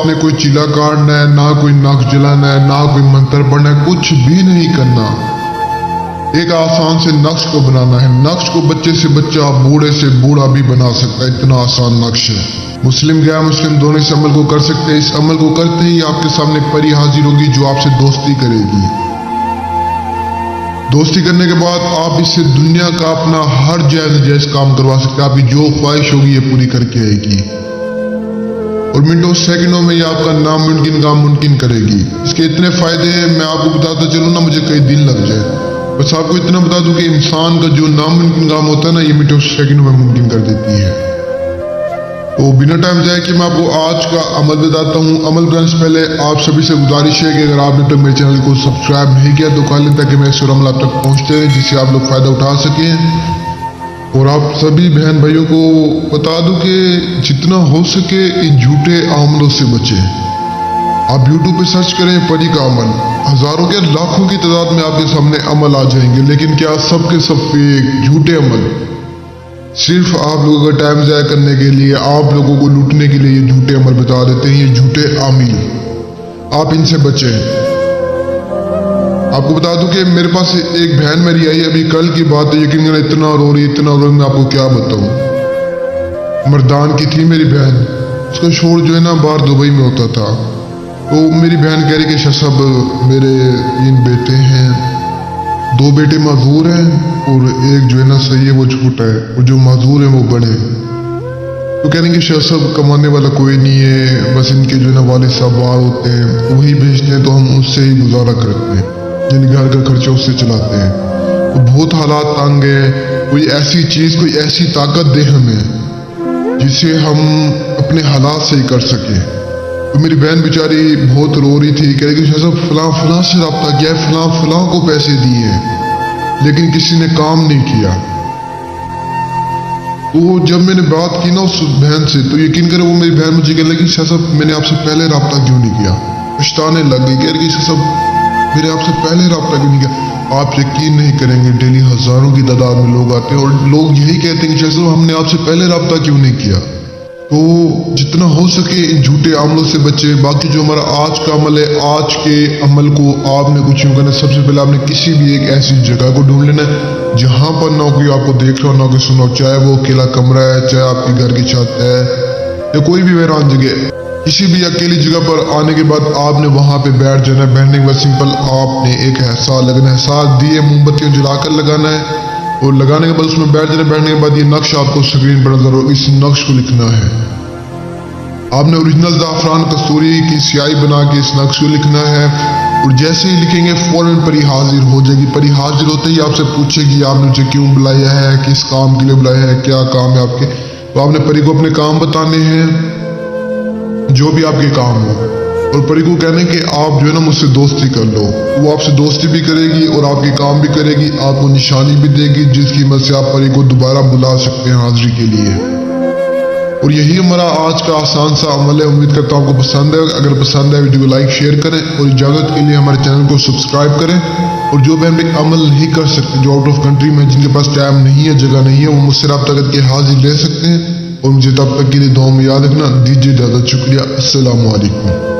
आपने कोई चीला काटना है, ना कोई नक्श जलाना है, ना कोई मंत्र पढ़ना है, कुछ भी नहीं करना। एक आसान से नक्श को बनाना है। नक्श को बच्चे से बच्चा, बूढ़े से बूढ़ा भी बना सकता है, इतना आसान नक्श है। मुस्लिम गैर मुस्लिम दोनों इस अमल को कर सकते हैं। इस अमल को करते ही आपके सामने परी हाजिर होगी जो आपसे दोस्ती करेगी। दोस्ती करने के बाद आप इससे दुनिया का अपना हर जायज काम करवा सकते हैं। आपकी जो ख्वाहिश होगी ये पूरी करके आएगी और मिनटों सेकंडों में ये आपका नामुमकिन काम मुमकिन करेगी। इसके इतने फायदे हैं, मैं आपको बताता चलूँ ना, मुझे कई दिन लग जाए। बस आपको इतना बता दूं कि इंसान का जो नामुमकिन काम होता है ना, ये मिनटों सेकंडों में मुमकिन कर देती है। तो बिना टाइम जाए कि मैं आपको आज का अमल बताता हूँ। अमल करने से पहले आप सभी से गुजारिश है कि अगर आपने अब तक मेरे चैनल को सब्सक्राइब नहीं किया तो कर लें, ताकि मेरे सुर अमल आप तक पहुँचते हैं, जिससे आप लोग फ़ायदा उठा सकें। और आप सभी बहन भाइयों को बता दूं कि जितना हो सके इन झूठे अमलों से बचें। आप YouTube पे सर्च करें परी का अमल, हज़ारों के लाखों की तादाद में आपके सामने अमल आ जाएंगे, लेकिन क्या सबके सब फेक झूठे अमल। सिर्फ आप लोगों का टाइम ज़ाया करने के लिए, आप लोगों को लूटने के लिए ये झूठे अमल बता देते हैं, ये झूठे आमिल। आप इनसे बचें। आपको बता दूं कि मेरे पास एक बहन मेरी आई, अभी कल की बात है, यकीन करना इतना रो रही, मैं आपको क्या बताऊं। मर्दान की थी मेरी बहन, उसका शोर जो है ना बाहर दुबई में होता था। तो मेरी बहन कह रही कि शाह साहब मेरे 3 बेटे हैं, 2 बेटे माजूर हैं और एक जो है ना सही है वो छोटा है, और जो माजूर है वो बड़े। तो कह रहे कि शाह साहब कमाने वाला कोई नहीं है, बस इनके जो है ना वालिद साहब बाहर होते हैं, वही भेजते हैं, तो हम उससे ही गुजारा करते हैं, यानी घर का खर्चा उससे चलाते हैं। तो बहुत हालात तंग है। कोई ऐसी चीज़, कोई ऐसी ताकत दे हमें जिससे हम अपने हालात सही कर सकें। तो मेरी बहन बेचारी बहुत रो रही थी, कह रही कि शाह साहब फलां से रब्ता किया है, फलां को पैसे दिए हैं, लेकिन किसी ने काम नहीं किया। तो जब मैंने बात की ना उस बहन से, तो यकीन करें वो मेरी बहन मुझे कहने लगी शाह साहब मैंने आपसे पहले रब्ता क्यों नहीं किया। पछताने लग गई, कह रही शाह साहब मेरे आपसे पहले रब्ता क्यों नहीं किया। आप यकीन नहीं करेंगे, डेली हज़ारों की तादाद में लोग आते हैं और लोग यही कहते हैं कि शाह साहब हमने आपसे पहले रब्ता क्यों नहीं किया। तो जितना हो सके इन झूठे अमलों से बचे। बाकी जो हमारा आज का अमल है, आज के अमल को आपने कुछ यूँ करना, सबसे पहले आपने किसी भी एक ऐसी जगह को ढूंढ लेना है जहाँ पर ना कोई आपको देख रहा हो, ना कोई सुना हो, चाहे वो अकेला कमरा है, चाहे आपके घर की छत है, या कोई भी वैरान जगह। किसी भी अकेली जगह पर आने के बाद आपने वहाँ पे बैठ जाना है। बैठने के बाद सिंपल आपने एक एहसास लगना है, एहसास दिए मोमबत्तियाँ जलाकर लगाना है और लगाने के बाद उसमें बैठ जाना। बैठने के बाद ये नक्श आपको स्क्रीन पर नजर हो, इस नक्श को लिखना है। आपने ओरिजिनल ज़ाफ़रान कस्तूरी की स्याही बना के इस नक्श को लिखना है और जैसे ही लिखेंगे फौरन परी हाजिर हो जाएगी। परी हाजिर होते ही आपसे पूछेगी आपने मुझे क्यों बुलाया है, किस काम के लिए बुलाया है, क्या काम है आपके। तो आपने परी को अपने काम बताने हैं, जो भी आपके काम हो, और परी को कहने कि आप जो है ना मुझसे दोस्ती कर लो। वो आपसे दोस्ती भी करेगी और आपके काम भी करेगी, आपको निशानी भी देगी जिसकी मदद से आप परी को दोबारा बुला सकते हैं हाजिरी के लिए। और यही हमारा आज का आसान सा अमल है। उम्मीद करता हूँ आपको पसंद है। अगर पसंद है वीडियो को लाइक शेयर करें और इजाज़त के लिए हमारे चैनल को सब्सक्राइब करें। और जो बहन भी अमल नहीं कर सकते, जो आउट ऑफ कंट्री में, जिनके पास टाइम नहीं है, जगह नहीं है, वो मुझसे रब्ता करके हाजिर ले सकते हैं। और मुझे तब तक के लिए दुआ में याद रखना। दीजिए इजाज़त, शुक्रिया, अस्सलामु अलैकुम।